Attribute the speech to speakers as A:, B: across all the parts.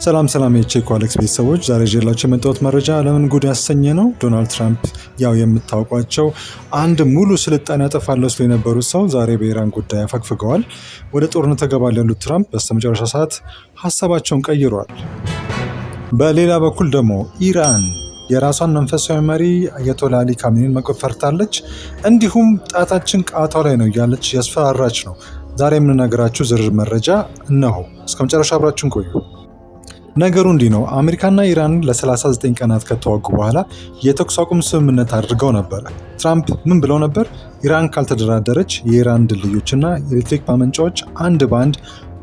A: ሰላም የቼክ አሌክስ ቤተሰቦች፣ ዛሬ ይዤላችሁ የመጣሁት መረጃ ዓለምን ጉድ ያሰኘ ነው። ዶናልድ ትራምፕ ያው የምታውቋቸው አንድ ሙሉ ስልጣኔ ያጠፋለሁ ሲሉ የነበሩት ሰው ዛሬ በኢራን ጉዳይ አፈግፍገዋል። ወደ ጦርነት ተገባል ያሉት ትራምፕ በስተመጨረሻ ሰዓት ሀሳባቸውን ቀይረዋል። በሌላ በኩል ደግሞ ኢራን የራሷን መንፈሳዊ መሪ አያቶላ አሊ ካሜኒን መቆጣጠር ፈርታለች። እንዲሁም ጣታችን ቃታው ላይ ነው እያለች ያስፈራራች ነው። ዛሬ የምንነግራችሁ ዝርዝር መረጃ እነሆ። እስከ መጨረሻ አብራችሁን ቆዩ። ነገሩ እንዲህ ነው። አሜሪካና ኢራን ለ39 ቀናት ከተዋጉ በኋላ የተኩስ አቁም ስምምነት አድርገው ነበር። ትራምፕ ምን ብለው ነበር? ኢራን ካልተደራደረች የኢራን ድልድዮችና የኤሌክትሪክ ማመንጫዎች አንድ በአንድ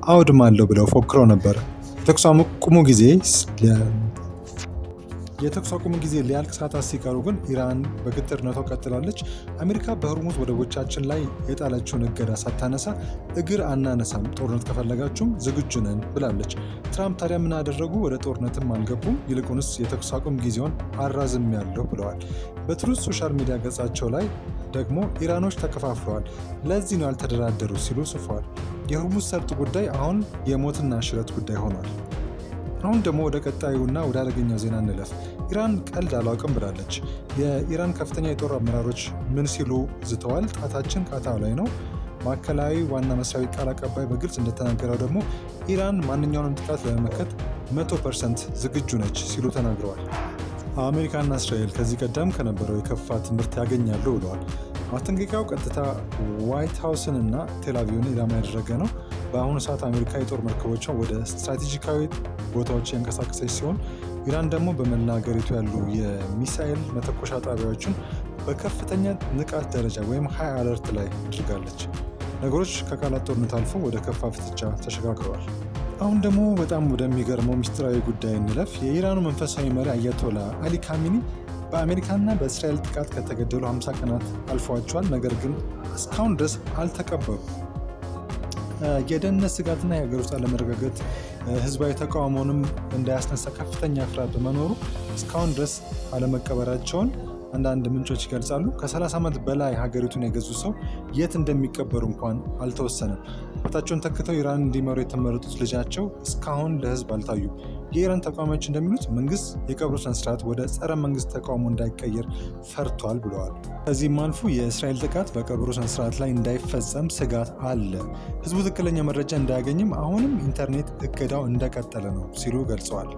A: አውድማለሁ ብለው ፎክረው ነበር። የተኩስ አቁሙ ጊዜ ሊያልቅ ሰዓታት ሲቀሩ ግን ኢራን በግትርነቷ ቀጥላለች። አሜሪካ በሆርሙዝ ወደቦቻችን ላይ የጣለችውን እገዳ ሳታነሳ እግር አናነሳም፣ ጦርነት ከፈለጋችሁም ዝግጁ ነን ብላለች። ትራምፕ ታዲያ ምን አደረጉ? ወደ ጦርነትም አልገቡም። ይልቁንስ የተኩስ አቁም ጊዜውን አራዝሜያለሁ ብለዋል። በትሩዝ ሶሻል ሚዲያ ገጻቸው ላይ ደግሞ ኢራኖች ተከፋፍለዋል፣ ለዚህ ነው ያልተደራደሩ ሲሉ ጽፈዋል። የሆርሙዝ ሰርጥ ጉዳይ አሁን የሞትና ሽረት ጉዳይ ሆኗል። አሁን ደግሞ ወደ ቀጣዩና ወደ አደገኛው ዜና እንለፍ። ኢራን ቀልድ አላውቅም ብላለች። የኢራን ከፍተኛ የጦር አመራሮች ምን ሲሉ ዝተዋል? ጣታችን ቃታው ላይ ነው። ማዕከላዊ ዋና መስሪያ ቤት ቃል አቀባይ በግልጽ እንደተናገረው ደግሞ ኢራን ማንኛውንም ጥቃት ለመመከት 100% ዝግጁ ነች ሲሉ ተናግረዋል። አሜሪካና እስራኤል ከዚህ ቀደም ከነበረው የከፋ ትምህርት ያገኛሉ ብለዋል። ማስጠንቀቂያው ቀጥታ ዋይት ሀውስን እና ቴልአቪቭን ኢላማ ያደረገ ነው። በአሁኑ ሰዓት አሜሪካ የጦር መርከቦቿን ወደ ስትራቴጂካዊ ቦታዎች ያንቀሳቀሰች ሲሆን ኢራን ደግሞ በመላ ሀገሪቱ ያሉ የሚሳኤል መተኮሻ ጣቢያዎችን በከፍተኛ ንቃት ደረጃ ወይም ሃይ አለርት ላይ አድርጋለች። ነገሮች ከቃላት ጦርነት አልፎ ወደ ከፋ ፍጥጫ ተሸጋግረዋል። አሁን ደግሞ በጣም ወደሚገርመው ሚስጥራዊ ጉዳይ እንለፍ። የኢራኑ መንፈሳዊ መሪ አያቶላ አሊ ካሜኒ በአሜሪካና በእስራኤል ጥቃት ከተገደሉ 50 ቀናት አልፈዋቸዋል። ነገር ግን እስካሁን ድረስ አልተቀበሩ። የደህንነት ስጋትና የሀገር ውስጥ አለመረጋጋት ህዝባዊ ተቃውሞንም እንዳያስነሳ ከፍተኛ ፍርሃት በመኖሩ እስካሁን ድረስ አለመቀበራቸውን አንዳንድ ምንጮች ይገልጻሉ። ከ30 ዓመት በላይ ሀገሪቱን የገዙ ሰው የት እንደሚቀበሩ እንኳን አልተወሰነም። ቦታቸውን ተክተው ኢራን እንዲመሩ የተመረጡት ልጃቸው እስካሁን ለህዝብ አልታዩም። የኢራን ተቃዋሚዎች እንደሚሉት መንግስት የቀብሩ ስነስርዓት ወደ ጸረ መንግስት ተቃውሞ እንዳይቀየር ፈርቷል ብለዋል። ከዚህም አልፎ የእስራኤል ጥቃት በቀብሩ ስነስርዓት ላይ እንዳይፈጸም ስጋት አለ። ህዝቡ ትክክለኛ መረጃ እንዳያገኝም አሁንም ኢንተርኔት እገዳው እንደቀጠለ ነው ሲሉ ገልጸዋል።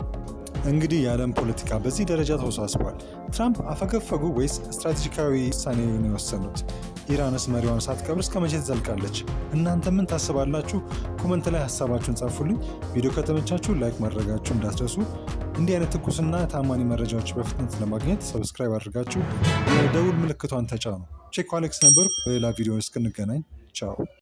A: እንግዲህ የዓለም ፖለቲካ በዚህ ደረጃ ተወሳስቧል። ትራምፕ አፈገፈጉ ወይስ ስትራቴጂካዊ ውሳኔ ነው የወሰኑት? ኢራንስ መሪዋን ሳትቀብር እስከ መቼ ትዘልቃለች? እናንተ ምን ታስባላችሁ? ኮመንት ላይ ሀሳባችሁን ጻፉልኝ። ቪዲዮ ከተመቻችሁ ላይክ ማድረጋችሁ እንዳትረሱ። እንዲህ አይነት ትኩስና ታማኒ መረጃዎች በፍጥነት ለማግኘት ሰብስክራይብ አድርጋችሁ የደውል ምልክቷን ተጫኑ። ቼክ አሌክስ ነበር። በሌላ ቪዲዮ እስክንገናኝ ቻው።